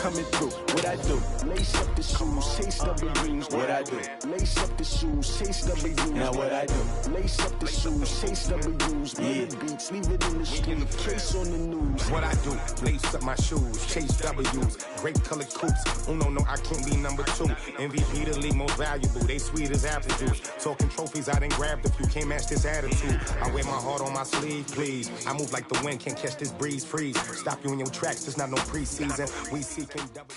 coming through. What I do? Lace up the shoes, chase W's. What I do? Lace up the shoes, chase W's. Now what I do? Lace up the shoes, chase W's. Minute beats, leave it in the street, case on the news. What I do? Lace up my shoes, chase W's. Great colored coops. No, I can't be number 2. MVP the league most valuable. They sweet as apple juice. Talking trophies, I done grabbed a few. Can't match this attitude. I wear my heart on my sleeve, please. I move like the wind, can't catch this breeze, freeze. Stop you in your tracks, there's not no preseason. We seeking double.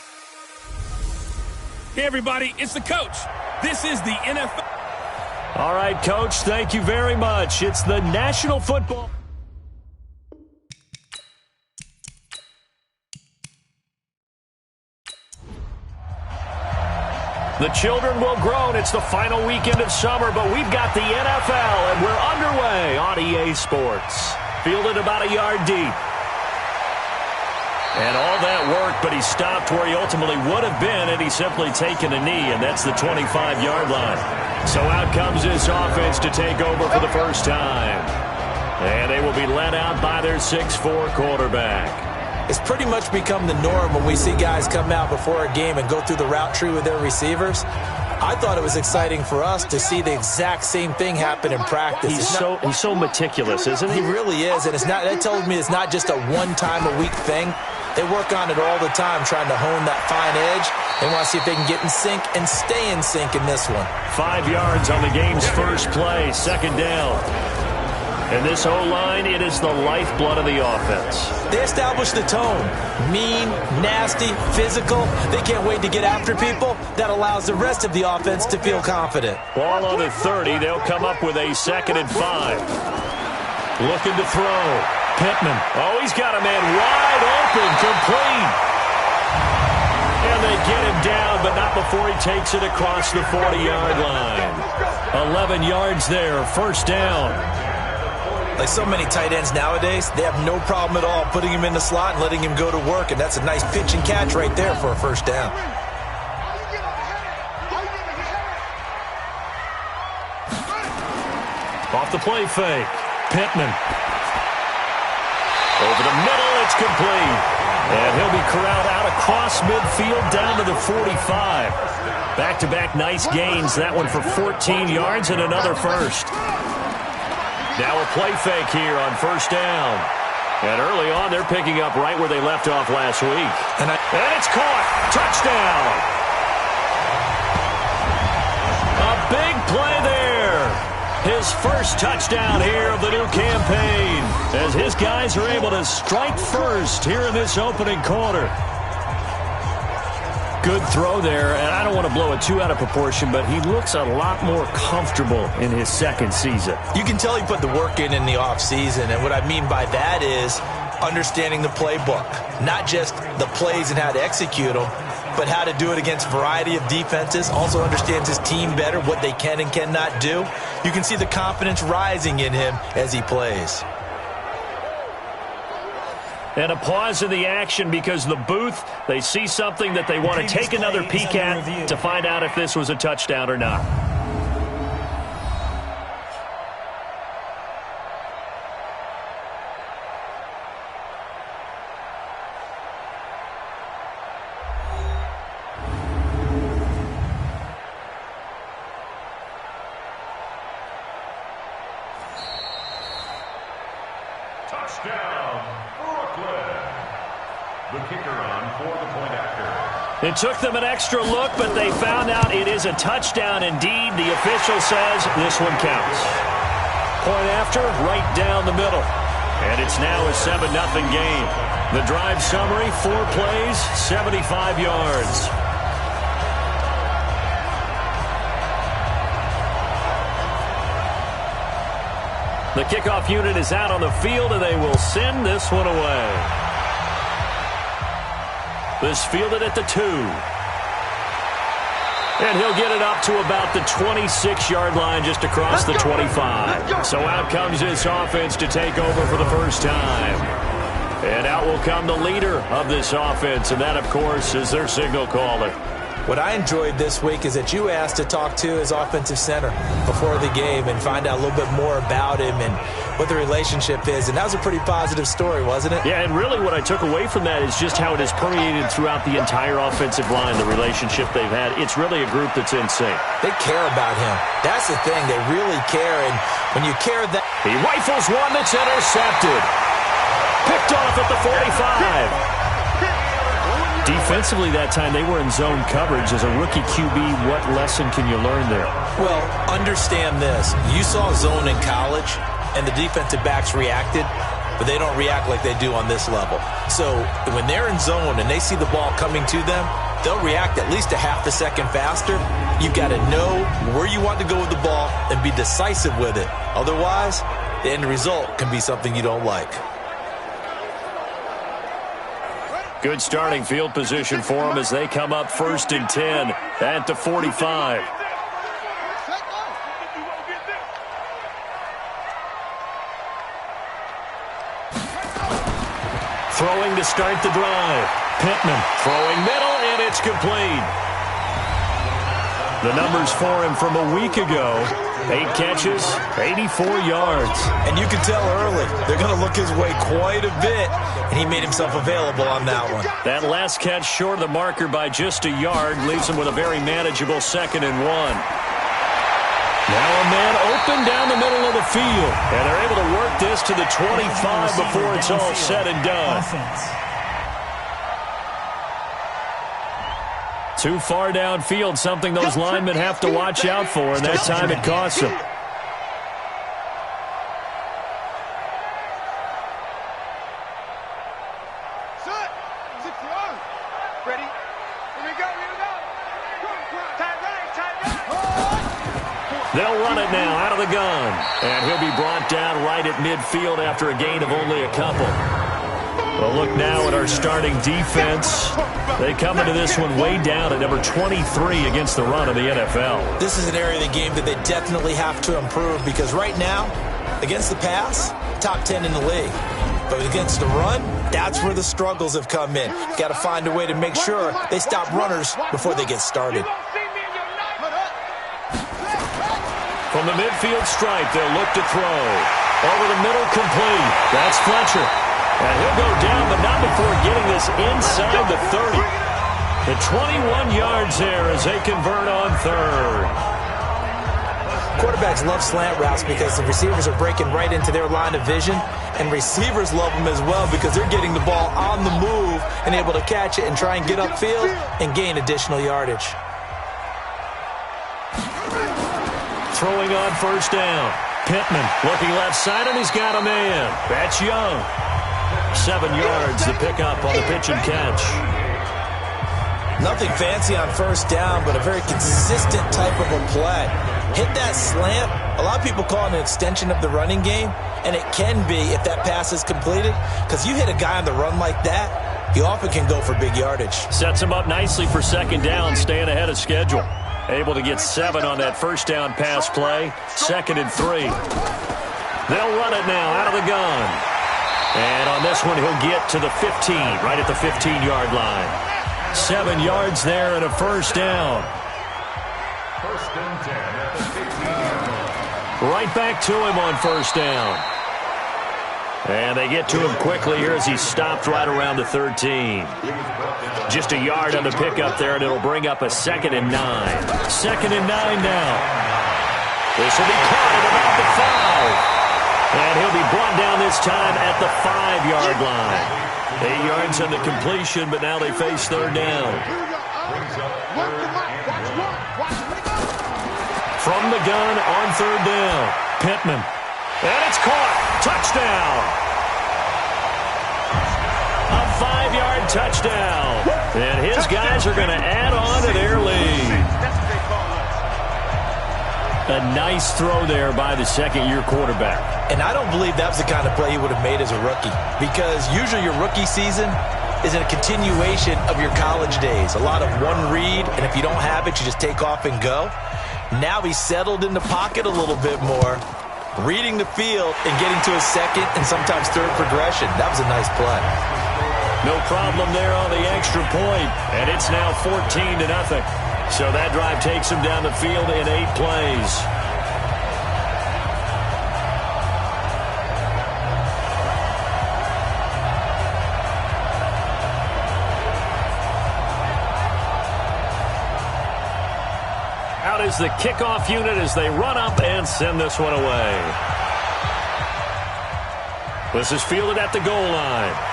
Hey, everybody, it's the coach. This is the NFL. All right, Coach, thank you very much. It's the National Football. The children will groan. It's the final weekend of summer, but we've got the NFL, and we're underway on EA Sports. Fielded about a yard deep. And all that work, but he stopped where he ultimately would have been had he simply taken a knee, and that's the 25-yard line. So out comes this offense to take over for the first time. And they will be led out by their 6'4" quarterback. It's pretty much become the norm when we see guys come out before a game and go through the route tree with their receivers. I thought it was exciting for us to see the exact same thing happen in practice. He's so meticulous, isn't he? He really is, and that tells me it's not just a one-time-a-week thing. They work on it all the time, trying to hone that fine edge. They want to see if they can get in sync and stay in sync in this one. 5 yards on the game's first play, second down. And this O-line, it is the lifeblood of the offense. They establish the tone. Mean, nasty, physical. They can't wait to get after people. That allows the rest of the offense to feel confident. Ball on the 30. They'll come up with a 2nd and 5. Looking to throw. Pittman. Oh, he's got a man wide open, complete. And they get him down, but not before he takes it across the 40-yard line. 11 yards there, first down. Like so many tight ends nowadays, they have no problem at all putting him in the slot and letting him go to work, and that's a nice pitch and catch right there for a first down. Off the play fake. Pittman. Over the middle, it's complete. And he'll be corralled out across midfield down to the 45. Back-to-back nice gains. That one for 14 yards and another first. Now a play fake here on first down. And early on, they're picking up right where they left off last week. And it's caught. Touchdown. A big play there. His first touchdown here of the new campaign, as his guys are able to strike first here in this opening quarter. Good throw there, and I don't want to blow it too out of proportion, but he looks a lot more comfortable in his second season. You can tell he put the work in the offseason, and what I mean by that is understanding the playbook. Not just the plays and how to execute them, but how to do it against a variety of defenses. Also understands his team better, what they can and cannot do. You can see the confidence rising in him as he plays. And a pause in the action because the booth, they see something that they want to take another peek at to find out if this was a touchdown or not. It took them an extra look, but they found out it is a touchdown indeed. The official says this one counts. Point after, right down the middle. And it's now a 7-0 game. The drive summary, 4 plays, 75 yards. The kickoff unit is out on the field, and they will send this one away. This fielded at the 2. And he'll get it up to about the 26-yard line just across the 25. So out comes this offense to take over for the first time. And out will come the leader of this offense, and that, of course, is their signal caller. What I enjoyed this week is that you asked to talk to his offensive center before the game and find out a little bit more about him and what the relationship is. And that was a pretty positive story, wasn't it? Yeah, and really what I took away from that is just how it has permeated throughout the entire offensive line, the relationship they've had. It's really a group that's in sync. They care about him. That's the thing. They really care. And when you care that... He rifles one that's intercepted. Picked off at the 45. Defensively that time, they were in zone coverage. As a rookie QB, what lesson can you learn there? Well, understand this. You saw zone in college, and the defensive backs reacted, but they don't react like they do on this level. So when they're in zone and they see the ball coming to them, they'll react at least a half a second faster. You've got to know where you want to go with the ball and be decisive with it. Otherwise, the end result can be something you don't like. Good starting field position for them as they come up 1st and 10 at the 45. Throwing to start the drive. Pittman throwing middle, and it's complete. The numbers for him from a week ago: 8 catches, 84 yards. And you can tell early they're going to look his way quite a bit, and he made himself available on that one. That last catch short of the marker by just a yard leaves him with a very manageable 2nd and 1. Now a man open down the middle of the field, and they're able to work this to the 25 before it's all said and done. Too far downfield, something those linemen have to watch out for, and that time it costs them. They'll run it now out of the gun, and he'll be brought down right at midfield after a gain of only a couple. Well, look now at our starting defense. They come into this one way down at number 23 against the run of the NFL. This is an area of the game that they definitely have to improve because right now, against the pass, top 10 in the league. But against the run, that's where the struggles have come in. Got to find a way to make sure they stop runners before they get started. From the midfield stripe, they'll look to throw. Over the middle, complete. That's Fletcher. And he'll go down, but not before getting this inside the 30. The 21 yards there as they convert on 3rd. Quarterbacks love slant routes because the receivers are breaking right into their line of vision, and receivers love them as well because they're getting the ball on the move and able to catch it and try and get upfield and gain additional yardage. Throwing on 1st down. Pittman looking left side, and he's got a man. That's Young. 7 yards, the pickup on the pitch and catch. Nothing fancy on 1st down, but a very consistent type of a play. Hit that slant. A lot of people call it an extension of the running game, and it can be if that pass is completed, because you hit a guy on the run like that, you often can go for big yardage. Sets him up nicely for 2nd down, staying ahead of schedule. Able to get 7 on that 1st down pass play. 2nd and 3. They'll run it now out of the gun. And on this one, he'll get to the 15, right at the 15-yard line. 7 yards there and a 1st down. 1st and 10 at the 15-yard line. Right back to him on 1st down. And they get to him quickly here as he's stopped right around the 13. Just a yard on the pickup there, and it'll bring up a 2nd and 9. 2nd and 9 now. This will be caught at about the 5. And he'll be brought down this time at the 5-yard line. 8 yards on the completion, but now they face 3rd down. From the gun on 3rd down. Pittman. And it's caught. Touchdown. A 5-yard touchdown. And his guys are going to add on to their lead. A nice throw there by the 2nd-year quarterback. And I don't believe that was the kind of play he would have made as a rookie, because usually your rookie season is a continuation of your college days. A lot of one read, and if you don't have it, you just take off and go. Now he's settled in the pocket a little bit more, reading the field and getting to his 2nd and sometimes 3rd progression. That was a nice play. No problem there on the extra point, and it's now 14-0. So that drive takes them down the field in 8 plays. Out is the kickoff unit as they run up and send this one away. This is fielded at the goal line.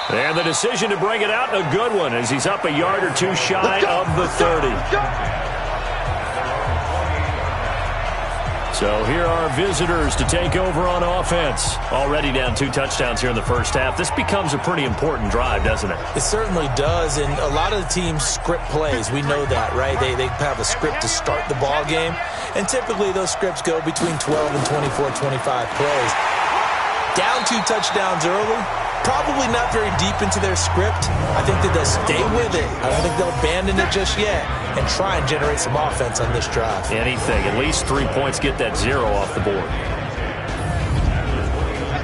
And the decision to bring it out, a good one, as he's up a yard or 2 shy of the 30. So here are visitors to take over on offense. Already down 2 touchdowns here in the first half. This becomes a pretty important drive, doesn't it? It certainly does, and a lot of the teams script plays. We know that, right? They have a script to start the ball game, and typically those scripts go between 12 and 24, 25 plays. Down 2 touchdowns early, probably not very deep into their script. I think that they'll stay with it. I don't think they'll abandon it just yet and try and generate some offense on this drive. Anything. At least 3 points, get that 0 off the board.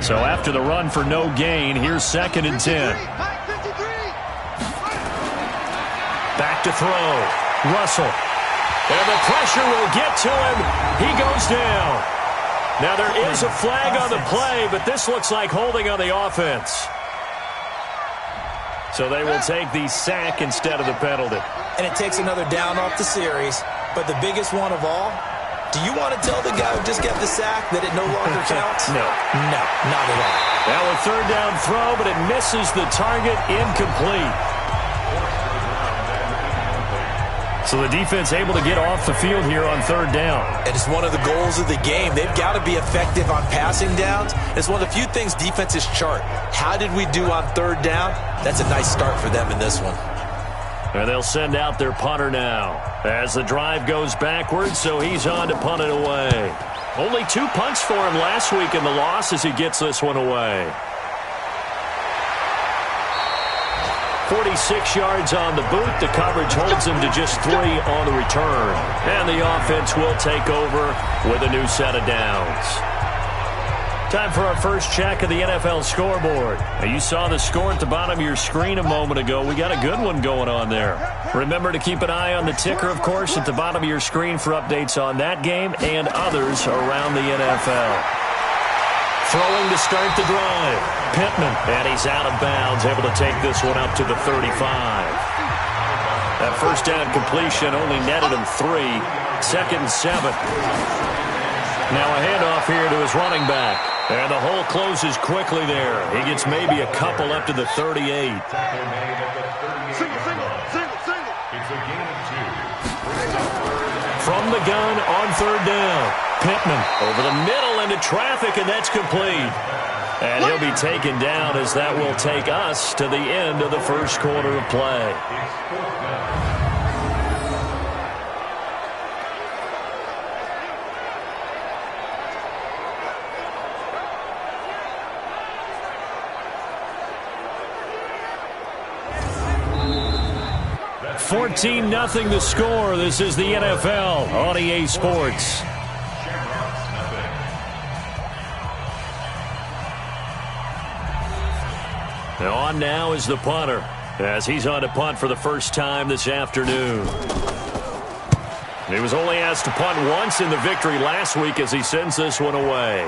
So after the run for no gain, here's 2nd and 10. Back to throw. Russell. And the pressure will get to him. He goes down. Now there is a flag on the play, but this looks like holding on the offense. So they will take the sack instead of the penalty. And it takes another down off the series. But the biggest one of all, do you want to tell the guy who just got the sack that it no longer counts? No. No, not at all. Now a 3rd down throw, but it misses the target, incomplete. So the defense able to get off the field here on 3rd down. And it's one of the goals of the game. They've got to be effective on passing downs. It's one of the few things defenses chart. How did we do on 3rd down? That's a nice start for them in this one. And they'll send out their punter now as the drive goes backwards, so he's on to punt it away. Only 2 punts for him last week in the loss as he gets this one away. 46 yards on the boot. The coverage holds him to just 3 on the return. And the offense will take over with a new set of downs. Time for our first check of the NFL scoreboard. Now, you saw the score at the bottom of your screen a moment ago. We got a good one going on there. Remember to keep an eye on the ticker, of course, at the bottom of your screen for updates on that game and others around the NFL. Throwing to start the drive. Pittman, and he's out of bounds, able to take this one up to the 35. That first down completion only netted him 3. 2nd and 7. Now a handoff here to his running back. And the hole closes quickly there. He gets maybe a couple up to the 38. From the gun on 3rd down. Pittman over the middle into traffic, and that's complete. And he'll be taken down as that will take us to the end of the first quarter of play. $14-0 the score. This is the NFL on EA Sports. Now on now is the punter as he's on to punt for the first time this afternoon. He was only asked to punt once in the victory last week as he sends this one away.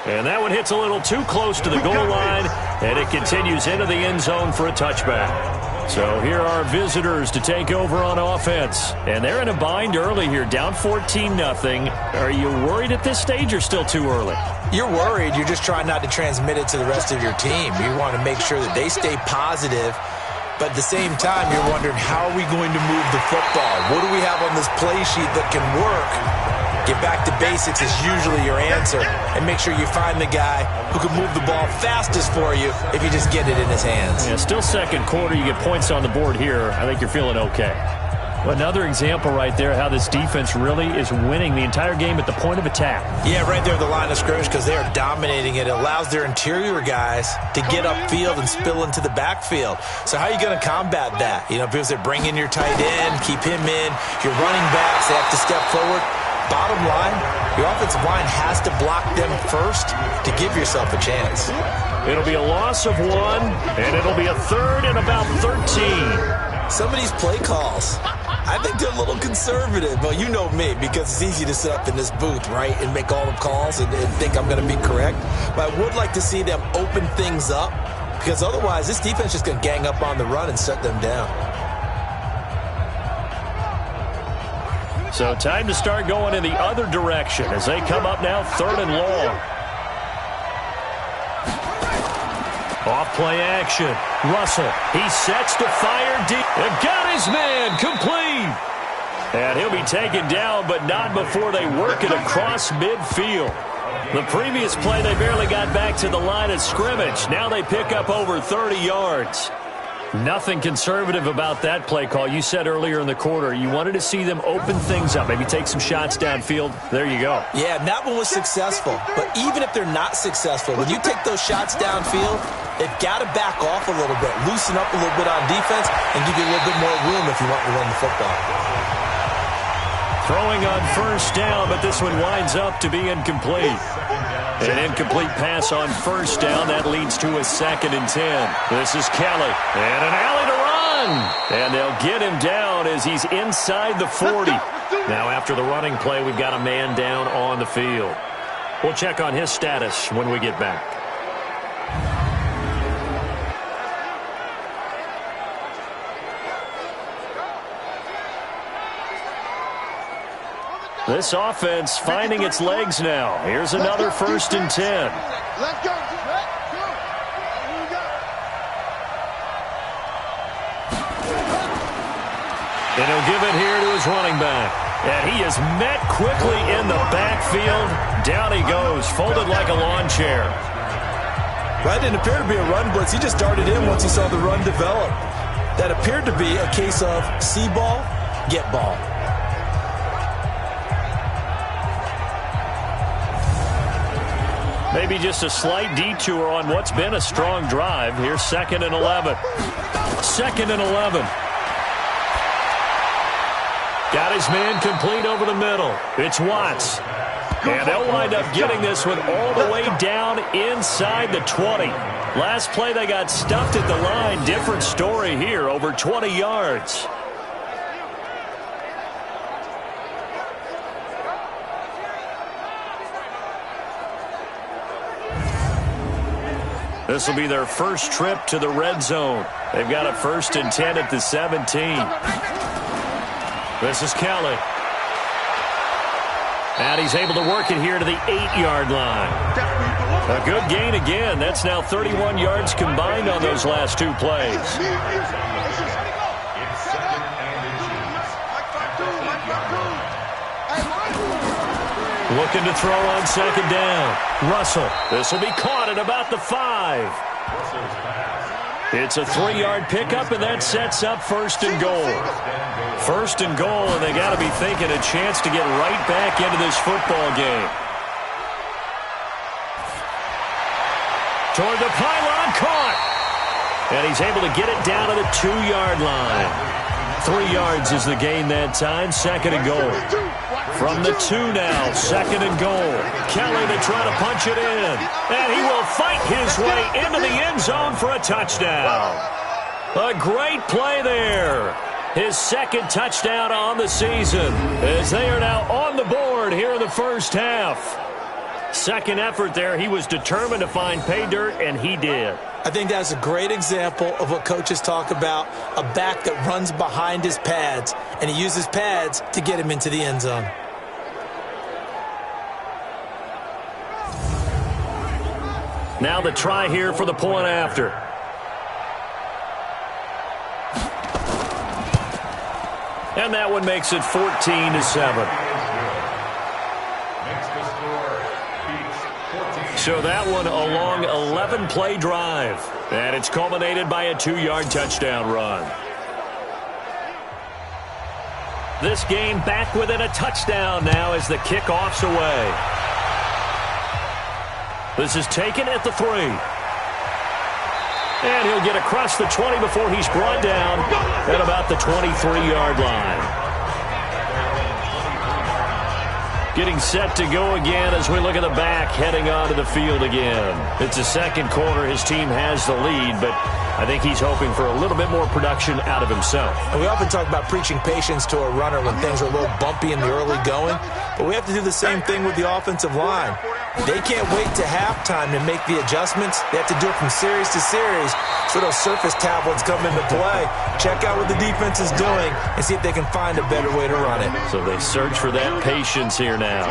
And that one hits a little too close to the goal line, and it continues into the end zone for a touchback. So here are visitors to take over on offense. And they're in a bind early here, down 14-0. Are you worried at this stage or still too early? You're worried. You're just trying not to transmit it to the rest of your team. You want to make sure that they stay positive. But at the same time, you're wondering, how are we going to move the football? What do we have on this play sheet that can work? Get back to basics is usually your answer. And make sure you find the guy who can move the ball fastest for you if you just get it in his hands. Yeah, still second quarter. You get points on the board here. I think you're feeling okay. Well, another example right there how this defense really is winning the entire game at the point of attack. Yeah, right there at the line of scrimmage because they are dominating it. It allows their interior guys to get upfield and spill into the backfield. So how are you going to combat that? You know, because they're bringing your tight end, keep him in. Your running backs, they have to step forward. Bottom line, Your offensive line has to block them first to give yourself a chance. It'll be a loss of 1, and it'll be a third and about 13. Some of these play calls, I think they're a little conservative. But you know me, because it's easy to sit up in this booth, right, and make all the calls and think I'm going to be correct. But I would like to see them open things up, because otherwise this defense is just going to gang up on the run and shut them down. So time to start going in the other direction as they come up now 3rd and long. Off-play action. Russell, he sets to fire deep. And got his man complete. And he'll be taken down, but not before they work it across midfield. The previous play, they barely got back to the line of scrimmage. Now they pick up over 30 yards. Nothing conservative about that play call. You said earlier in the quarter you wanted to see them open things up, maybe take some shots downfield. There you go. Yeah, and that one was successful. But even if they're not successful, when you take those shots downfield, they've got to back off a little bit, loosen up a little bit on defense, and give you a little bit more room if you want to run the football. Throwing on 1st down, but this one winds up to be incomplete. An incomplete pass on 1st down. That leads to a 2nd and 10. This is Kelly. And an alley to run. And they'll get him down as he's inside the 40. Now after the running play, we've got a man down on the field. We'll check on his status when we get back. This offense finding its legs now. Here's another 1st and 10. Let's go. And he'll give it here to his running back. And he is met quickly in the backfield. Down he goes, folded like a lawn chair. Right, didn't appear to be a run blitz. He just darted in once he saw the run develop. That appeared to be a case of see ball, get ball. Maybe just a slight detour on what's been a strong drive. Here's 2nd and 11. 2nd and 11. Got his man complete over the middle. It's Watts. And they'll wind up getting this one all the way down inside the 20. Last play they got stuffed at the line. Different story here, over 20 yards. This will be their first trip to the red zone. They've got a 1st and 10 at the 17. This is Kelly. And he's able to work it here to the 8-yard line. A good gain again. That's now 31 yards combined on those last 2 plays. Looking to throw on 2nd down. Russell. This will be caught at about the 5. It's a 3-yard pickup, and that sets up 1st and goal. 1st and goal, and they got to be thinking a chance to get right back into this football game. Toward the pylon, caught. And he's able to get it down to the 2-yard line. 3 yards is the gain that time. 2nd and goal. From the 2 now, 2nd and goal. Kelly to try to punch it in. And he will fight his way into the end zone for a touchdown. A great play there. His 2nd touchdown on the season as they are now on the board here in the first half. 2nd effort there. He was determined to find pay dirt, and he did. I think that's a great example of what coaches talk about, a back that runs behind his pads, and he uses pads to get him into the end zone. Now the try here for the point after. And that one makes it 14-7. So that one a long 11-play drive. And it's culminated by a 2-yard touchdown run. This game back within a touchdown now as the kickoff's away. This is taken at the 3. And he'll get across the 20 before he's brought down at about the 23-yard line. Getting set to go again as we look at the back, heading onto the field again. It's the second quarter. His team has the lead, but I think he's hoping for a little bit more production out of himself. And we often talk about preaching patience to a runner when things are a little bumpy in the early going, but we have to do the same thing with the offensive line. They can't wait to halftime to make the adjustments. They have to do it from series to series so those surface tablets come into play. Check out what the defense is doing and see if they can find a better way to run it. So they search for that patience here now.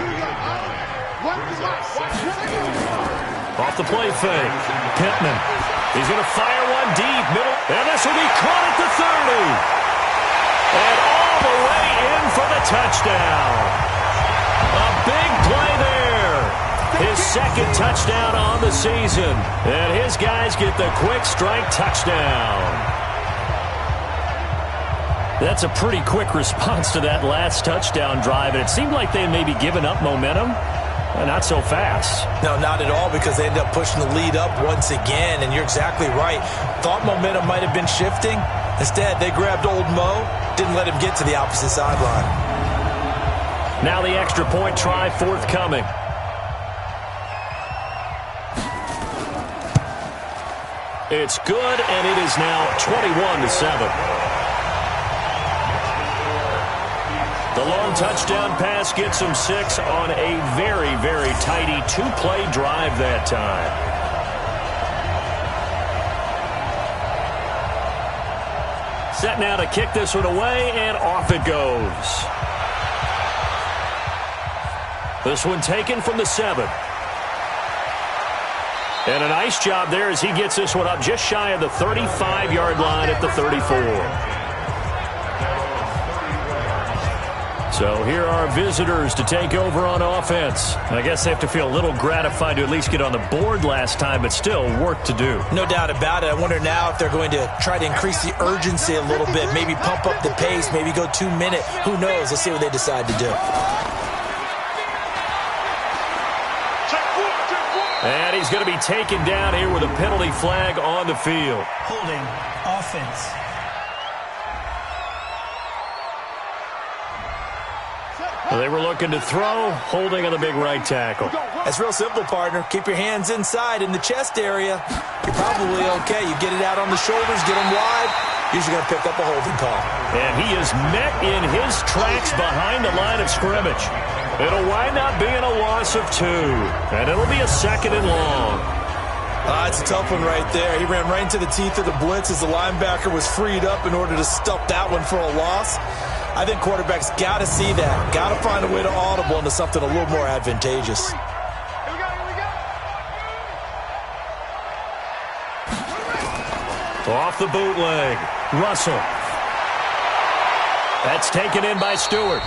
Off the play fake. Pittman. He's going to fire one deep. Middle. And this will be caught at the 30. And all the way in for the touchdown. A big play there. His second touchdown on the season. And his guys get the quick strike touchdown. That's a pretty quick response to that last touchdown drive. And it seemed like they had maybe given up momentum. Not so fast. No, not at all, because they ended up pushing the lead up once again. And you're exactly right. Thought momentum might have been shifting. Instead, they grabbed old Mo. Didn't let him get to the opposite sideline. Now the extra point try forthcoming. It's good, and it is now 21-7. The long touchdown pass gets him 6 on a very, very tidy two-play drive that time. Set now to kick this one away, and off it goes. This one taken from the 7. And a nice job there as he gets this one up just shy of the 35-yard line at the 34. So here are visitors to take over on offense. I guess they have to feel a little gratified to at least get on the board last time, but still work to do. No doubt about it. I wonder now if they're going to try to increase the urgency a little bit, maybe pump up the pace, maybe go 2-minute. Who knows? Let's see what they decide to do. And he's going to be taken down here with a penalty flag on the field. Holding offense. Well, they were looking to throw, holding on the big right tackle. That's real simple, partner. Keep your hands inside in the chest area. You're probably okay. You get it out on the shoulders, get them wide. Usually going to pick up a holding call. And he is met in his tracks behind the line of scrimmage. It'll wind up being a loss of 2. And it'll be a 2nd and long. It's a tough one right there. He ran right into the teeth of the blitz as the linebacker was freed up in order to stop that one for a loss. I think quarterbacks got to see that. Got to find a way to audible into something a little more advantageous. Off the bootleg. Russell. That's taken in by Stewart.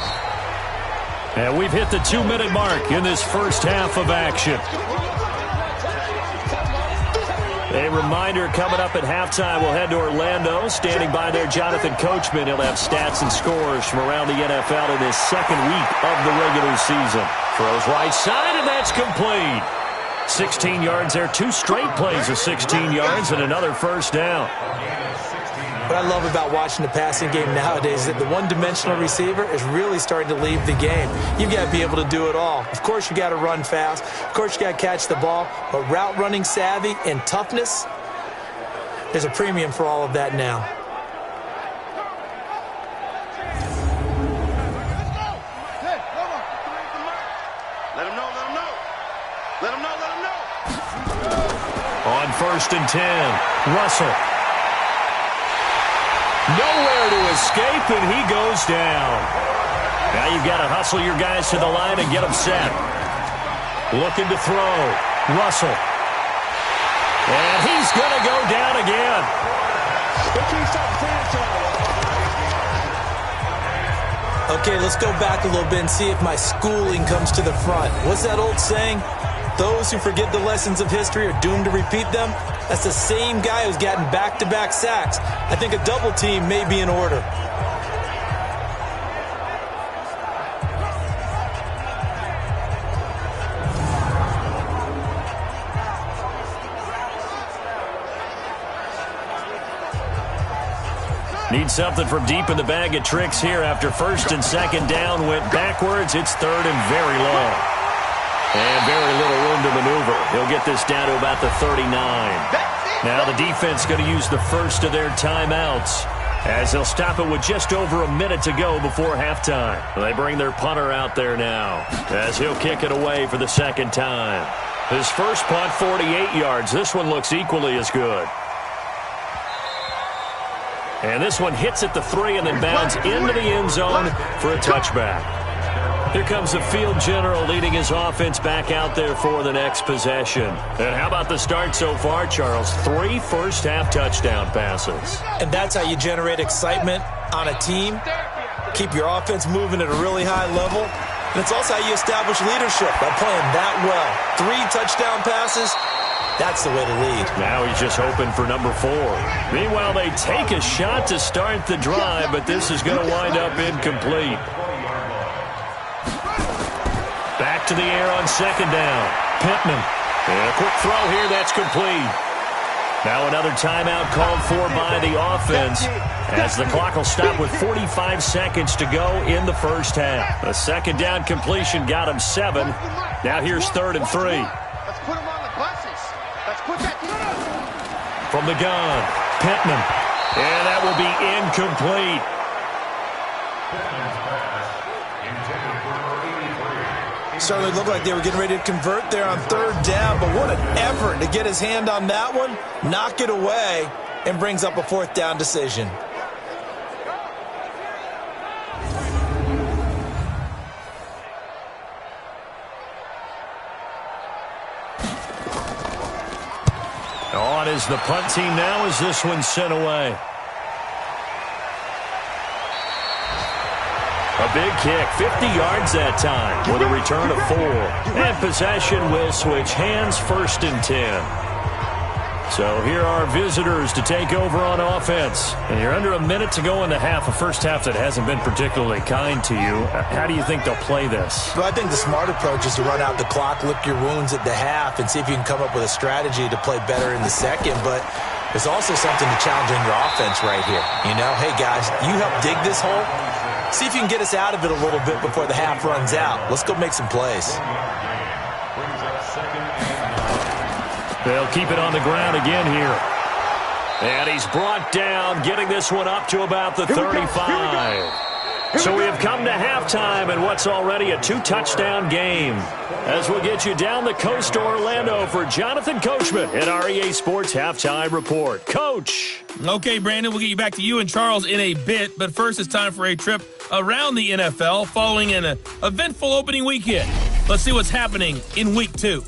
And we've hit the 2-minute mark in this first half of action. A reminder coming up at halftime, we'll head to Orlando. Standing by there, Jonathan Coachman. He'll have stats and scores from around the NFL in his second week of the regular season. Throws right side, and that's complete. 16 yards there, 2 straight plays of 16 yards and another first down. What I love about watching the passing game nowadays is that the one-dimensional receiver is really starting to leave the game. You've got to be able to do it all. Of course, you got to run fast. Of course, you got to catch the ball. But route running savvy and toughness, there's a premium for all of that now. Let him know. Let him know. On 1st and 10, Russell. Nowhere to escape, and he goes down. Now you've got to hustle your guys to the line and get them set. Looking to throw. Russell. And he's going to go down again. Okay, let's go back a little bit and see if my schooling comes to the front. What's that old saying? Those who forget the lessons of history are doomed to repeat them. That's the same guy who's gotten back-to-back sacks. I think a double team may be in order. Need something from deep in the bag of tricks here after first and second down went backwards. It's third and very long. And very little room to maneuver. He'll get this down to about the 39. Now the defense going to use the first of their timeouts as they'll stop it with just over a minute to go before halftime. They bring their punter out there now as he'll kick it away for the second time. His first punt, 48 yards. This one looks equally as good. And this one hits at the 3 and then bounds into the end zone for a touchback. Here comes the field general leading his offense back out there for the next possession. And how about the start so far, Charles? 3 first-half touchdown passes. And that's how you generate excitement on a team. Keep your offense moving at a really high level. And it's also how you establish leadership by playing that well. 3 touchdown passes. That's the way to lead. Now he's just hoping for number 4. Meanwhile, they take a shot to start the drive, but this is going to wind up incomplete. Back to the air on second down. Pittman. And a quick throw here. That's complete. Now another timeout called for by the offense as the clock will stop with 45 seconds to go in the first half. A second down completion got him 7. Now here's third and 3. Let's put him on the buses. Let's put that from the gun, Pittman. And that will be incomplete. Certainly looked like they were getting ready to convert there on third down, but what an effort to get his hand on that one, knock it away, and brings up a fourth down decision. On is the punt team now as this one's sent away. A big kick, 50 yards that time with a return of 4. And possession will switch hands, first and 10. So here are visitors to take over on offense. And you're under a minute to go in the half, a first half that hasn't been particularly kind to you. How do you think they'll play this? Well, I think the smart approach is to run out the clock, lick your wounds at the half, and see if you can come up with a strategy to play better in the second. But there's also something to challenge in your offense right here. You know, hey, guys, you help dig this hole. See if you can get us out of it a little bit before the half runs out. Let's go make some plays. They'll keep it on the ground again here. And he's brought down, getting this one up to about the 35. So we have come to halftime in what's already a 2-touchdown game. As we'll get you down the coast to Orlando for Jonathan Coachman at our EA Sports Halftime Report. Coach. Okay, Brandon, we'll get you back to you and Charles in a bit. But first, it's time for a trip around the NFL following an eventful opening weekend. Let's see what's happening in Week 2.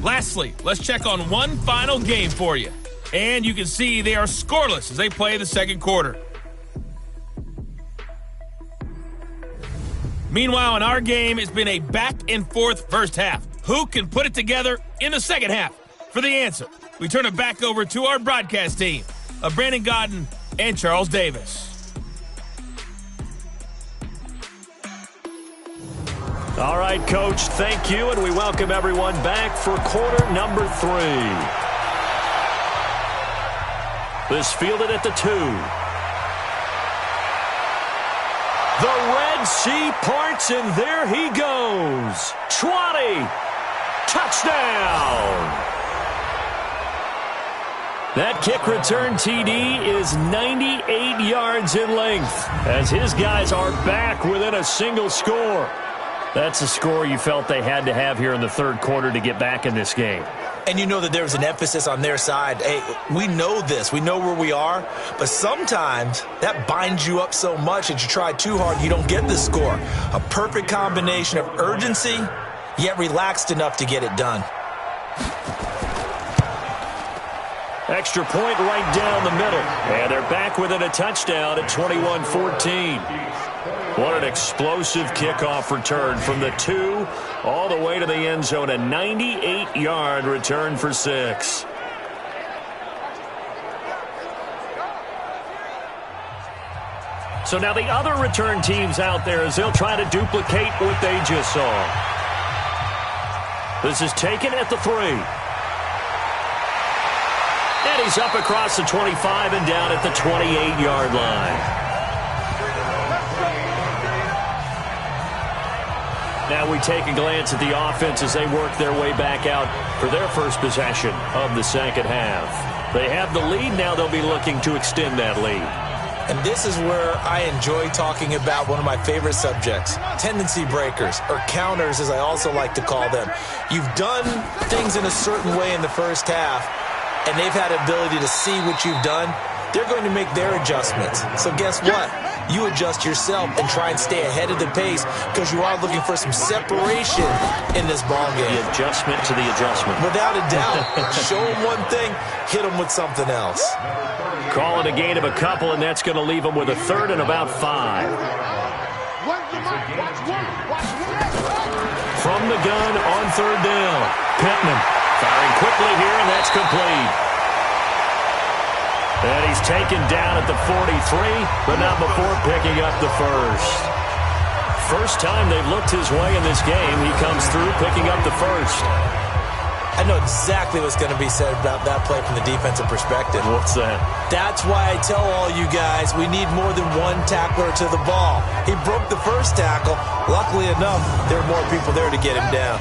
Lastly, let's check on one final game for you. And you can see they are scoreless as they play the second quarter. Meanwhile, in our game, it's been a back-and-forth first half. Who can put it together in the second half? For the answer, we turn it back over to our broadcast team of Brandon Godden and Charles Davis. All right, Coach, thank you, and we welcome everyone back for quarter number 3. This fielded at the 2. The Red Sea parts, and there he goes. 20. Touchdown. That kick return TD is 98 yards in length as his guys are back within a single score. That's a score you felt they had to have here in the third quarter to get back in this game. And you know that there's an emphasis on their side. Hey, we know this. We know where we are. But sometimes that binds you up so much that you try too hard, you don't get the score. A perfect combination of urgency, yet relaxed enough to get it done. Extra point right down the middle. And they're back within a touchdown at 21-14. What an explosive kickoff return from the 2 all the way to the end zone. A 98-yard return for 6. So now the other return teams out there as they'll try to duplicate what they just saw. This is taken at the 3. And he's up across the 25 and down at the 28-yard line. Now we take a glance at the offense as they work their way back out for their first possession of the second half. They have the lead. Now they'll be looking to extend that lead. And this is where I enjoy talking about one of my favorite subjects, tendency breakers, or counters as I also like to call them. You've done things in a certain way in the first half, and they've had the ability to see what you've done. They're going to make their adjustments. So guess what? You adjust yourself and try and stay ahead of the pace because you are looking for some separation in this ball game. The adjustment to the adjustment. Without a doubt. Show them one thing, hit them with something else. Call it a gain of a couple, and that's going to leave them with a third and about 5. From the gun on third down. Pittman firing quickly here, and that's complete. And he's taken down at the 43, but not before picking up the first. First time they've looked his way in this game, he comes through picking up the first. I know exactly what's going to be said about that play from the defensive perspective. What's that? That's why I tell all you guys we need more than one tackler to the ball. He broke the first tackle. Luckily enough, there are more people there to get him down.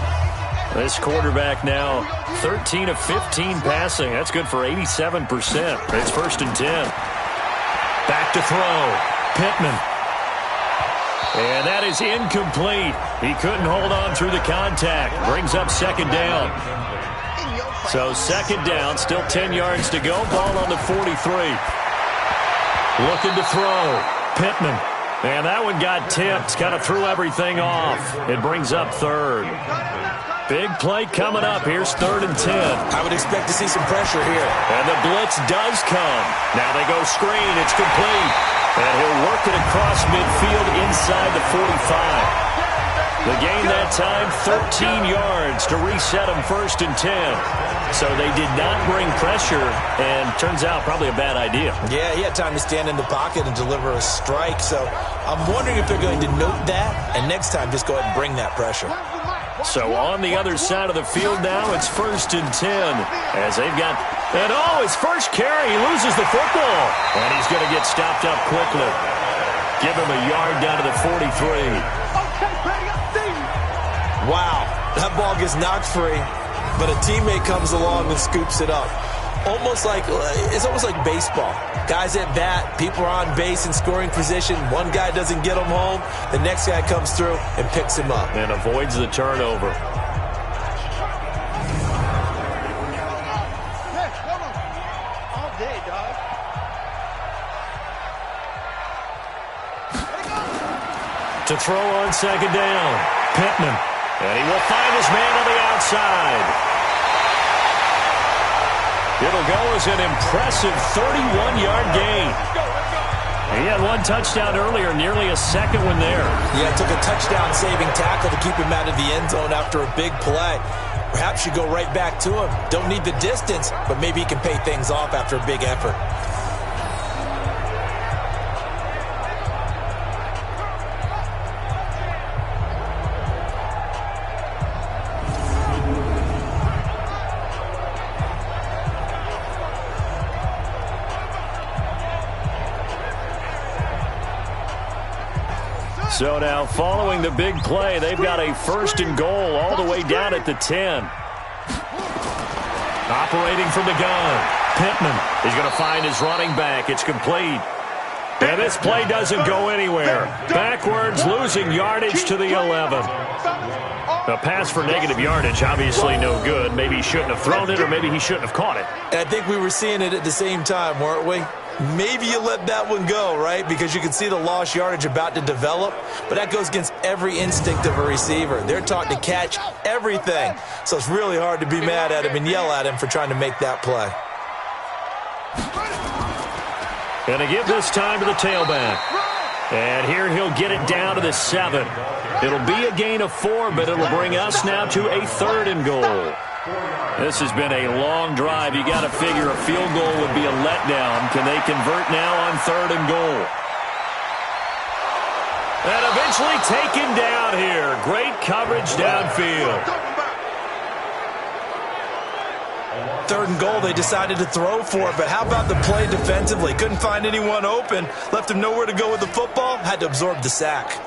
This quarterback now 13 of 15 passing. That's good for 87%. It's 1st and 10. Back to throw. Pittman. And that is incomplete. He couldn't hold on through the contact. Brings up second down. So second down, still 10 yards to go. Ball on the 43. Looking to throw. Pittman. And that one got tipped. Kind of threw everything off. It brings up third. Big play coming up. Here's 3rd and 10. I would expect to see some pressure here. And the blitz does come. Now they go screen. It's complete. And he'll work it across midfield inside the 45. The gain that time, 13 yards to reset them 1st and 10. So they did not bring pressure, and turns out probably a bad idea. Yeah, he had time to stand in the pocket and deliver a strike. So I'm wondering if they're going to note that, and next time just go ahead and bring that pressure. So on the other side of the field now, it's 1st and 10 as they've got, and his first carry, he loses the football. And he's going to get stopped up quickly. Give him a yard down to the 43. Wow, that ball gets knocked free, but a teammate comes along and scoops it up. It's almost like baseball. Guys at bat, people are on base in scoring position. One guy doesn't get him home. The next guy comes through and picks him up. And avoids the turnover. All day, dog. To throw on second down, Pittman. And he will find his man on the outside. It'll go as an impressive 31-yard gain. He had one touchdown earlier, nearly a second one there. Yeah, it took a touchdown-saving tackle to keep him out of the end zone after a big play. Perhaps you go right back to him. Don't need the distance, but maybe he can pay things off after a big effort. So now, following the big play, they've got a 1st and goal all the way down at the 10. Operating from the gun, Pittman is going to find his running back. It's complete. And this play doesn't go anywhere. Backwards, losing yardage to the 11. A pass for negative yardage, obviously no good. Maybe he shouldn't have thrown it, or maybe he shouldn't have caught it. And I think we were seeing it at the same time, weren't we? Maybe you let that one go, right? Because you can see the lost yardage about to develop. But that goes against every instinct of a receiver. They're taught to catch everything. So it's really hard to be mad at him and yell at him for trying to make that play. Going to give this time to the tailback. And here he'll get it down to the 7. It'll be a gain of 4, but it'll bring us now to a 3rd and goal. This has been a long drive. You got to figure a field goal would be a letdown. Can they convert now on 3rd and goal? And eventually taken down here. Great coverage downfield. 3rd and goal, they decided to throw for it, but how about the play defensively? Couldn't find anyone open, left him nowhere to go with the football, had to absorb the sack.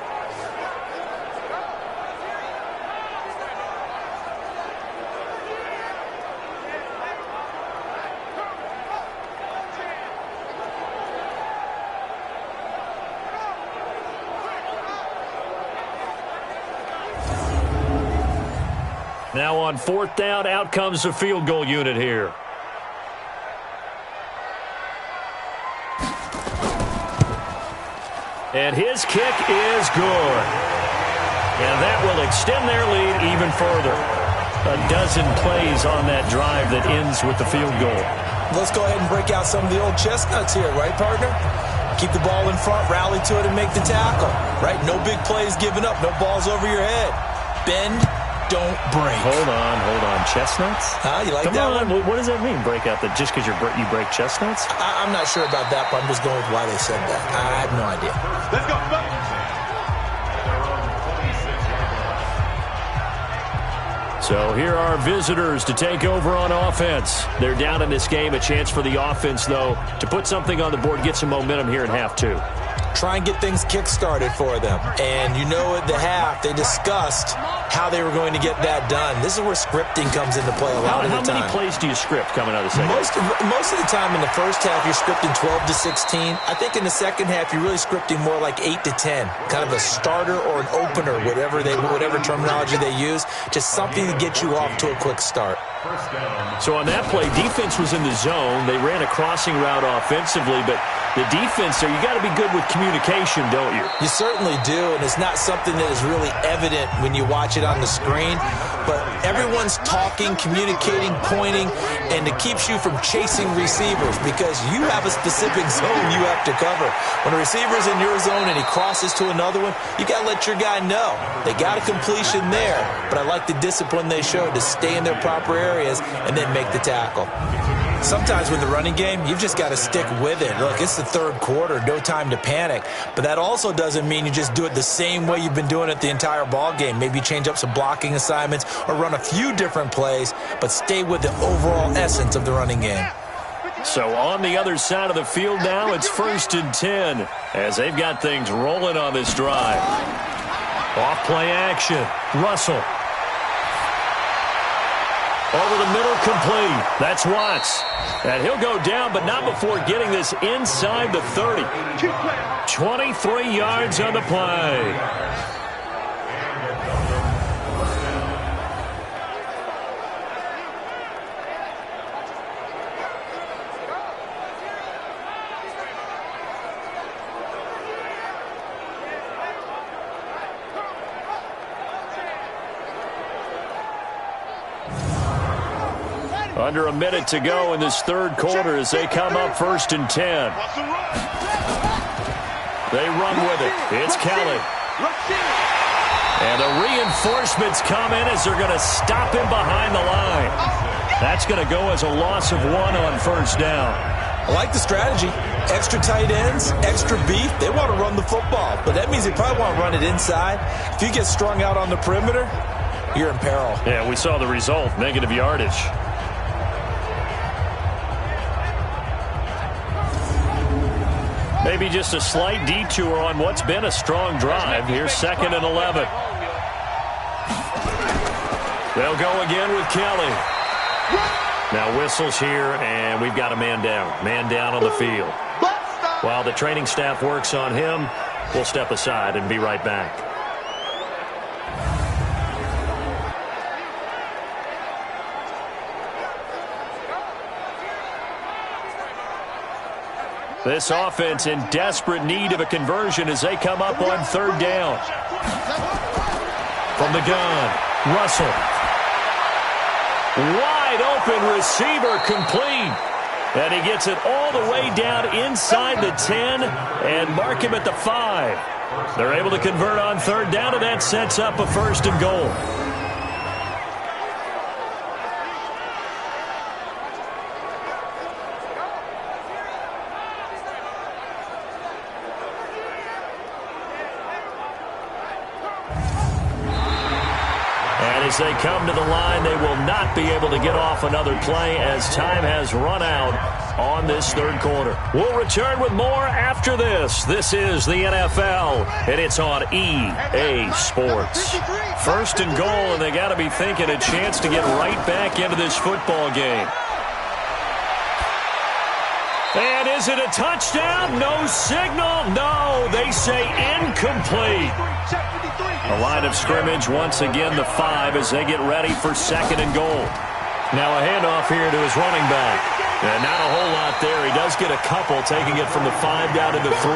Now on 4th down, out comes the field goal unit here. And his kick is good. And that will extend their lead even further. A dozen plays on that drive that ends with the field goal. Let's go ahead and break out some of the old chestnuts here, right, partner? Keep the ball in front, rally to it, and make the tackle, right? No big plays given up, no balls over your head. Bend, don't break. Hold on. Chestnuts? You like Come that on. one? What does that mean, break out? That just because you break chestnuts? I'm not sure about that, but I'm just going with why they said that. I have no idea. Let's go. So here are visitors to take over on offense. They're down in this game. A chance for the offense, though, to put something on the board, get some momentum here in half 2. Try and get things kick-started for them. And you know at the half, they discussed how they were going to get that done. This is where scripting comes into play a lot of the time. How many plays do you script coming out of the second half? Most of the time in the first half, you're scripting 12 to 16. I think in the second half, you're really scripting more like 8 to 10. Kind of a starter or an opener, whatever terminology they use. Just something to get you off to a quick start. So on that play, defense was in the zone. They ran a crossing route offensively, but the defense there, you got to be good with communication, don't you? You certainly do, and it's not something that is really evident when you watch it on the screen, but everyone's talking, communicating, pointing, and it keeps you from chasing receivers because you have a specific zone you have to cover. When a receiver's in your zone and he crosses to another one, you got to let your guy know. They got a completion there, but I like the discipline they showed to stay in their proper areas and then make the tackle. Sometimes with the running game, you've just got to stick with it. Look, it's the 3rd quarter, no time to panic. But that also doesn't mean you just do it the same way you've been doing it the entire ball game. Maybe you change up some blocking assignments or run a few different plays, but stay with the overall essence of the running game. So on the other side of the field now, it's 1st and 10 as they've got things rolling on this drive. Off play action. Russell. Over the middle, complete. That's Watts. And he'll go down, but not before getting this inside the 30. 23 yards on the play. Under a minute to go in this 3rd quarter as they come up 1st and 10. They run with it. It's Kelly. And the reinforcements come in as they're going to stop him behind the line. That's going to go as a loss of 1 on 1st down. I like the strategy. Extra tight ends, extra beef. They want to run the football, but that means they probably want to run it inside. If you get strung out on the perimeter, you're in peril. Yeah, we saw the result, negative yardage. Maybe just a slight detour on what's been a strong drive. Here's 2nd and 11. They'll go again with Kelly. Now whistles here, and we've got a man down. Man down on the field. While the training staff works on him, we'll step aside and be right back. This offense in desperate need of a conversion as they come up on 3rd down. From the gun, Russell. Wide open receiver, complete. And he gets it all the way down inside the 10 and mark him at the 5. They're able to convert on 3rd down, and that sets up a 1st and goal. As they come to the line, they will not be able to get off another play as time has run out on this third quarter. We'll return with more after this. This is the NFL, and it's on EA Sports. First and goal, and they got to be thinking a chance to get right back into this football game. And is it a touchdown? No signal. No, they say incomplete. The line of scrimmage once again the 5 as they get ready for second and goal. Now a handoff here to his running back. And not a whole lot there. He does get a couple, taking it from the 5 down to the 3.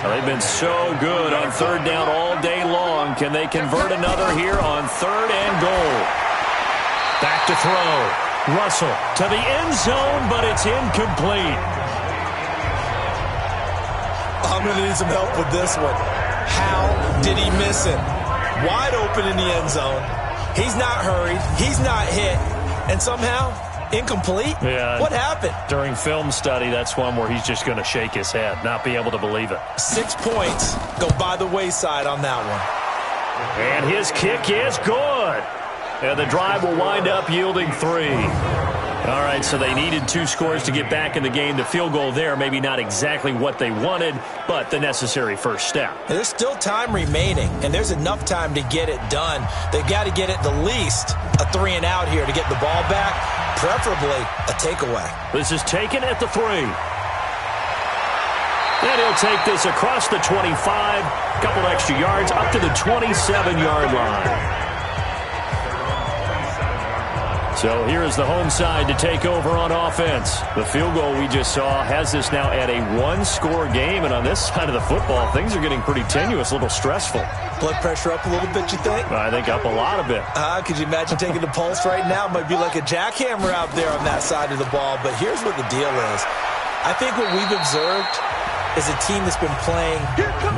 They've been so good on third down all day long. Can they convert another here on third and goal? Back to throw. Russell to the end zone, but it's incomplete. I'm going to need some help with this one. How did he miss him? Wide open in the end zone. He's not hurried. He's not hit. And somehow, incomplete? Yeah. What happened? During film study, that's one where he's just going to shake his head, not be able to believe it. 6 points go by the wayside on that one. And his kick is good. And the drive will wind up yielding 3. All right, so they needed 2 scores to get back in the game. The field goal there, maybe not exactly what they wanted, but the necessary first step. There's still time remaining, and there's enough time to get it done. They've got to get at the least a 3 and out here to get the ball back, preferably a takeaway. This is taken at the 3. And he'll take this across the 25, a couple extra yards, up to the 27-yard line. So here is the home side to take over on offense. The field goal we just saw has this now at a 1-score game, and on this side of the football, things are getting pretty tenuous, a little stressful. Blood pressure up a little bit, you think? I think up a lot of it. Could you imagine taking the pulse right now? It might be like a jackhammer out there on that side of the ball, but here's what the deal is. I think what we've observed is a team that's been playing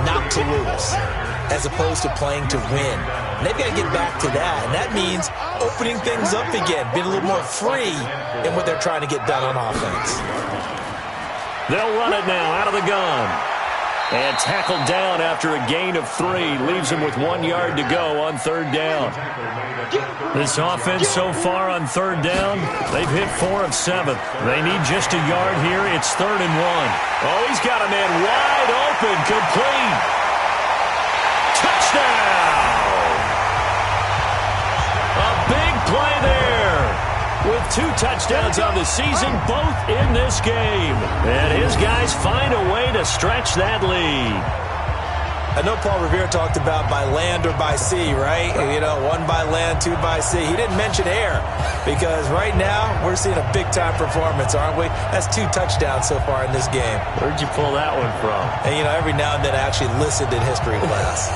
not to lose as opposed to playing to win. And they've got to get back to that, and that means opening things up again, being a little more free in what they're trying to get done on offense. They'll run it now out of the gun. And tackled down after a gain of 3. Leaves him with 1 yard to go on third down. This offense so far on third down, they've hit 4 of 7. They need just a yard here. It's 3rd and 1. Oh, he's got a man wide open, complete. Touchdown! A big play there. With 2 touchdowns on the season, both in this game. And his guys find a way to stretch that lead. I know Paul Revere talked about by land or by sea, right? You know, 1 by land, 2 by sea. He didn't mention air because right now we're seeing a big-time performance, aren't we? That's 2 touchdowns so far in this game. Where'd you pull that one from? And, you know, every now and then I actually listened in history class.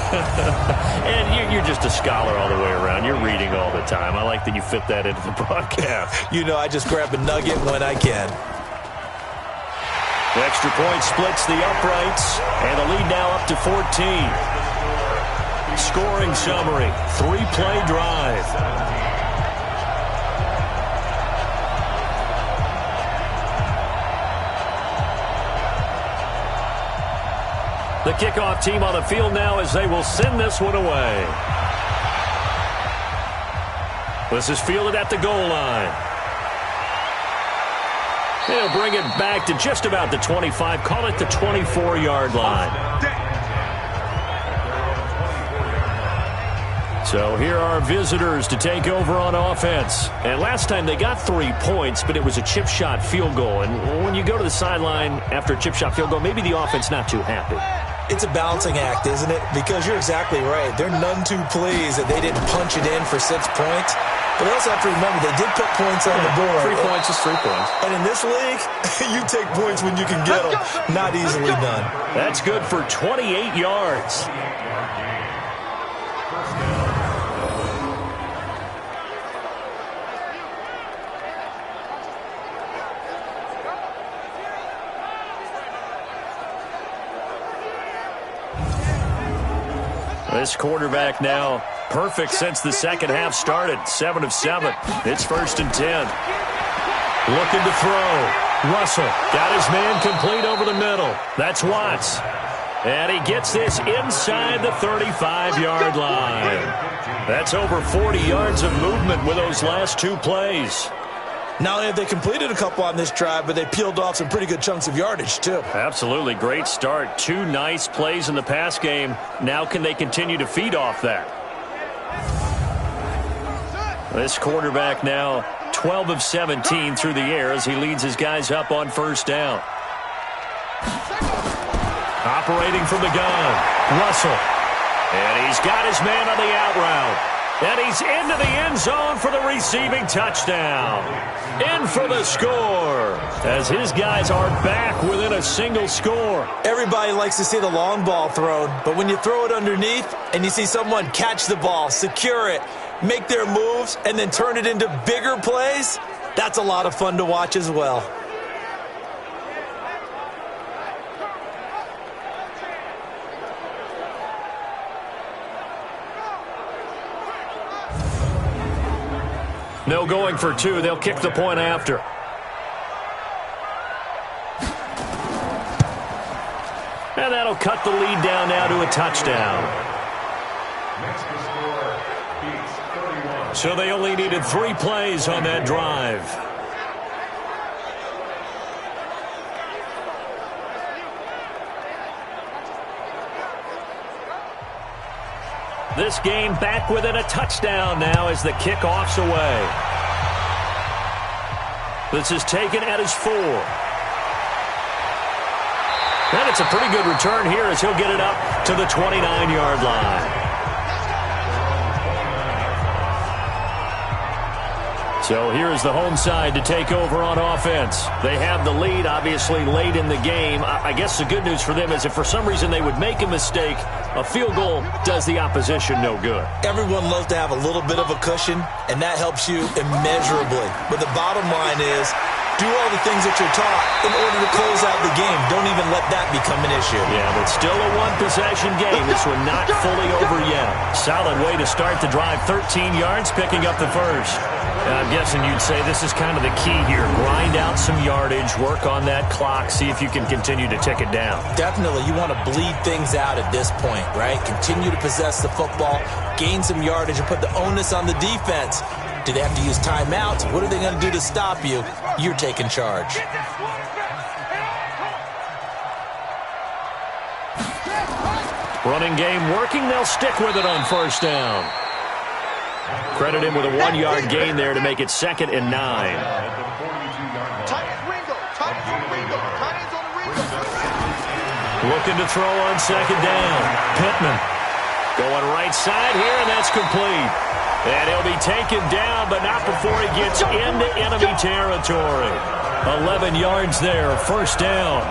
And you're just a scholar all the way around. You're reading all the time. I like that you fit that into the broadcast. You know, I just grab a nugget when I can. The extra point splits the uprights, and the lead now up to 14. Scoring summary, 3-play drive. The kickoff team on the field now as they will send this one away. This is fielded at the goal line. They'll bring it back to just about the 25, call it the 24-yard line. So here are visitors to take over on offense. And last time they got 3 points, but it was a chip shot field goal. And when you go to the sideline after a chip shot field goal, maybe the offense not too happy. It's a balancing act, isn't it? Because you're exactly right. They're none too pleased that they didn't punch it in for 6 points. But they also have to remember they did put points on the board. 3 points is 3 points. And in this league, you take points when you can get them. Not easily done. That's good for 28 yards. This quarterback now perfect since the second half started. 7 of 7. It's 1st and 10. Looking to throw. Russell got his man complete over the middle. That's Watts. And he gets this inside the 35-yard line. That's over 40 yards of movement with those last two plays. Not only have they completed a couple on this drive, but they peeled off some pretty good chunks of yardage, too. Absolutely. Great start. Two nice plays in the pass game. Now can they continue to feed off that? This quarterback now 12 of 17 through the air as he leads his guys up on first down. Operating from the gun, Russell. And he's got his man on the out route. And he's into the end zone for the receiving touchdown. In for the score as his guys are back within a single score. Everybody likes to see the long ball thrown, but when you throw it underneath and you see someone catch the ball, secure it, make their moves, and then turn it into bigger plays, that's a lot of fun to watch as well. No going for two. They'll kick the point after. And that'll cut the lead down now to a touchdown. So they only needed 3 plays on that drive. This game back within a touchdown now as the kickoff's away. This is taken at his 4. And it's a pretty good return here as he'll get it up to the 29-yard line. So here's the home side to take over on offense. They have the lead, obviously, late in the game. I guess the good news for them is if for some reason they would make a mistake, a field goal does the opposition no good. Everyone loves to have a little bit of a cushion, and that helps you immeasurably. But the bottom line is, do all the things that you're taught in order to close out the game. Don't even let that become an issue. Yeah, but still a one-possession game. This one not fully over yet. Solid way to start the drive. 13 yards, picking up the first. And I'm guessing you'd say this is kind of the key here. Grind out some yardage, work on that clock, see if you can continue to tick it down. Definitely. You want to bleed things out at this point, right? Continue to possess the football, gain some yardage, and put the onus on the defense. Do they have to use timeouts? What are they going to do to stop you? You're taking charge. Running game working. They'll stick with it on first down. Credit him with a 1-yard gain there to make it 2nd and 9. Looking to throw on 2nd down. Pittman going right side here, and that's complete. And he'll be taken down, but not before he gets into enemy territory. 11 yards there, first down.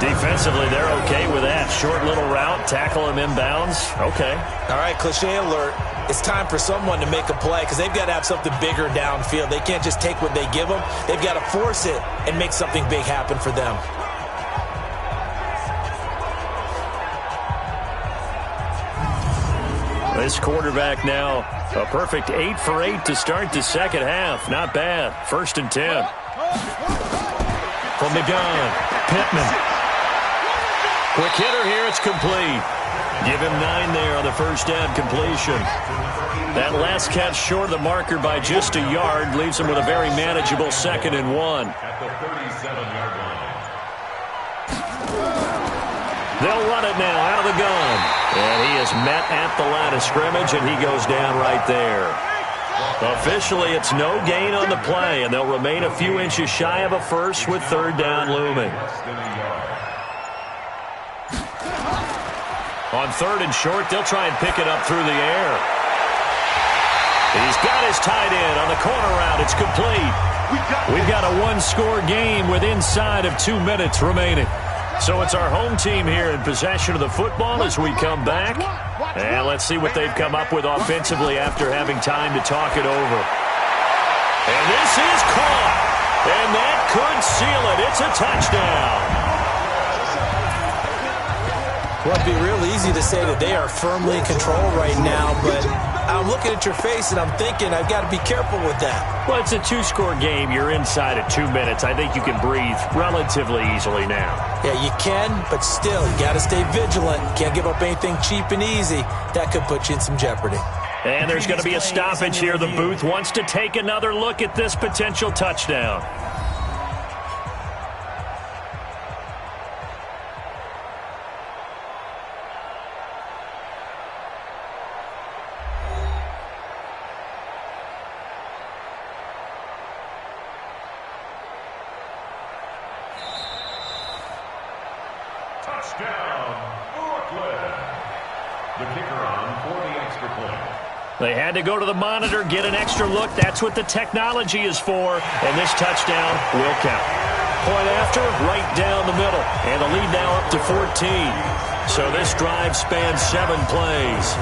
Defensively, they're okay with that. Short little route, tackle him inbounds. Okay. All right, cliche alert. It's time for someone to make a play because they've got to have something bigger downfield. They can't just take what they give them. They've got to force it and make something big happen for them. This quarterback now, a perfect 8 for 8 to start the second half. Not bad. 1st and 10. From the gun, Pittman. Quick hitter here, it's complete. Give him 9 there on the first down completion. That last catch short of the marker by just a yard leaves him with a very manageable 2nd and 1. They'll run it now out of the gun. And he is met at the line of scrimmage, and he goes down right there. Officially, it's no gain on the play, and they'll remain a few inches shy of a first with 3rd down looming. On 3rd and short, they'll try and pick it up through the air. He's got his tight end on the corner route. It's complete. We've got a 1-score game with inside of 2 minutes remaining. So it's our home team here in possession of the football as we come back. And let's see what they've come up with offensively after having time to talk it over. And this is caught. And that could seal it. It's a touchdown. Well, it'd be real easy to say that they are firmly in control right now, but I'm looking at your face and I'm thinking I've got to be careful with that. Well, it's a two-score game. You're inside at 2 minutes. I think you can breathe relatively easily now. Yeah, you can, but still, you got to stay vigilant. Can't give up anything cheap and easy. That could put you in some jeopardy. And there's going to be a stoppage here. The booth wants to take another look at this potential touchdown. They had to go to the monitor, get an extra look. That's what the technology is for. And this touchdown will count. Point after, right down the middle. And the lead now up to 14. So this drive spans 7 plays.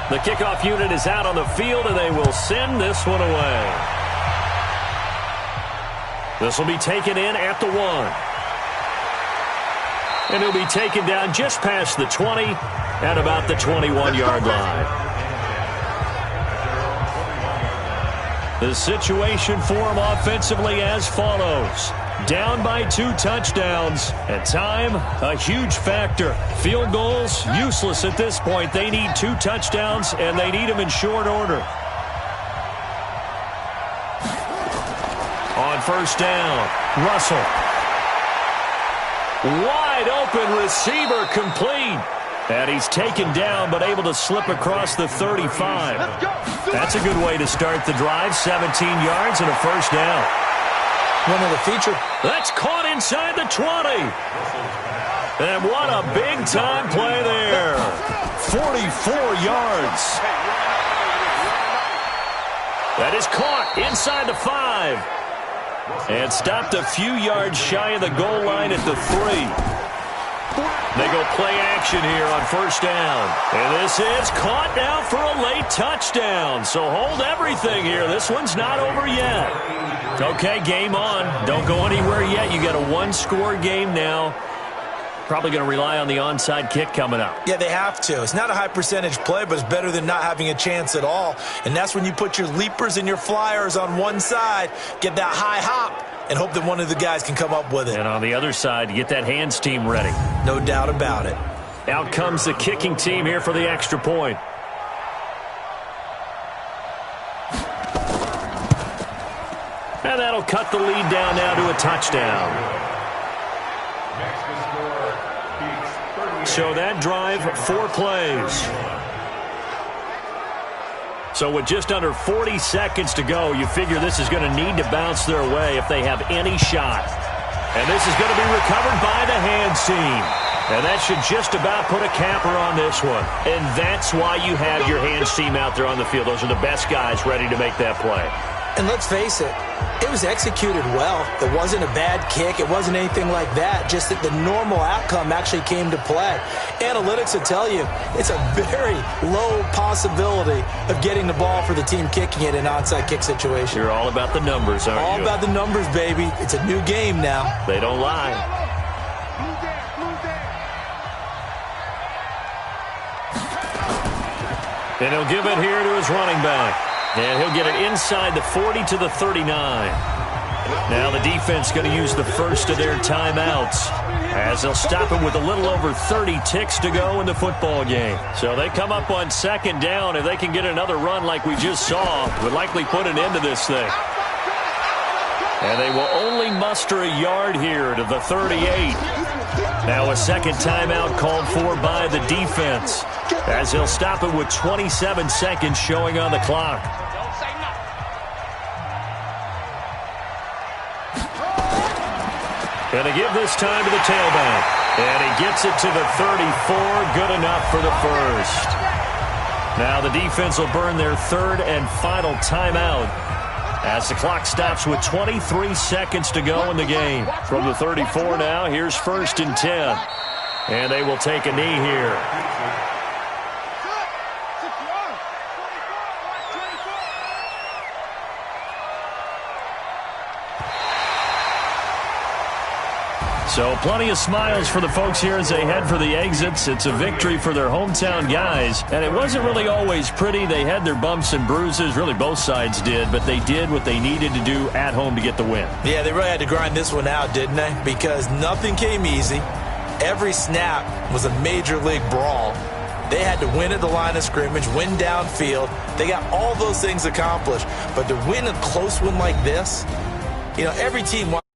The kickoff unit is out on the field, and they will send this one away. This will be taken in at the 1. And he'll be taken down just past the 20 at about the 21-yard line. The situation for him offensively as follows. Down by 2 touchdowns. At time, a huge factor. Field goals, useless at this point. They need 2 touchdowns, and they need them in short order. On first down, Russell. Wide open receiver complete. And he's taken down, but able to slip across the 35. That's a good way to start the drive. 17 yards and a first down. One of the feature. That's caught inside the 20. And what a big-time play there. 44 yards. That is caught inside the 5. And stopped a few yards shy of the goal line at the 3. They go play action here on first down. And this is caught now for a late touchdown. So hold everything here. This one's not over yet. Okay, game on. Don't go anywhere yet. You got a 1-score game now. Probably going to rely on the onside kick coming up. Yeah, they have to. It's not a high percentage play, but it's better than not having a chance at all. And that's when you put your leapers and your flyers on one side, get that high hop, and hope that one of the guys can come up with it. And on the other side, get that hands team ready. No doubt about it. Out comes the kicking team here for the extra point. And that'll cut the lead down now to a touchdown. So that drive, 4 plays. So with just under 40 seconds to go, you figure this is going to need to bounce their way if they have any shot. And this is going to be recovered by the hands team. And that should just about put a capper on this one. And that's why you have your hands team out there on the field. Those are the best guys ready to make that play. And let's face it, it was executed well. It wasn't a bad kick. It wasn't anything like that. Just that the normal outcome actually came to play. Analytics will tell you it's a very low possibility of getting the ball for the team kicking it in an onside kick situation. You're all about the numbers, aren't you? All about the numbers, baby. It's a new game now. They don't lie. And he'll give it here to his running back. And he'll get it inside the 40 to the 39. Now the defense going to use the first of their timeouts as they'll stop it with a little over 30 ticks to go in the football game. So they come up on second down. If they can get another run like we just saw, would likely put an end to this thing. And they will only muster a yard here to the 38. Now a second timeout called for by the defense as he'll stop it with 27 seconds showing on the clock. Going to give this time to the tailback. And he gets it to the 34. Good enough for the first. Now the defense will burn their third and final timeout as the clock stops with 23 seconds to go in the game. From the 34 now, here's 1st and 10. And they will take a knee here. So plenty of smiles for the folks here as they head for the exits. It's a victory for their hometown guys. And it wasn't really always pretty. They had their bumps and bruises. Really, both sides did. But they did what they needed to do at home to get the win. Yeah, they really had to grind this one out, didn't they? Because nothing came easy. Every snap was a major league brawl. They had to win at the line of scrimmage, win downfield. They got all those things accomplished. But to win a close one like this, every team wants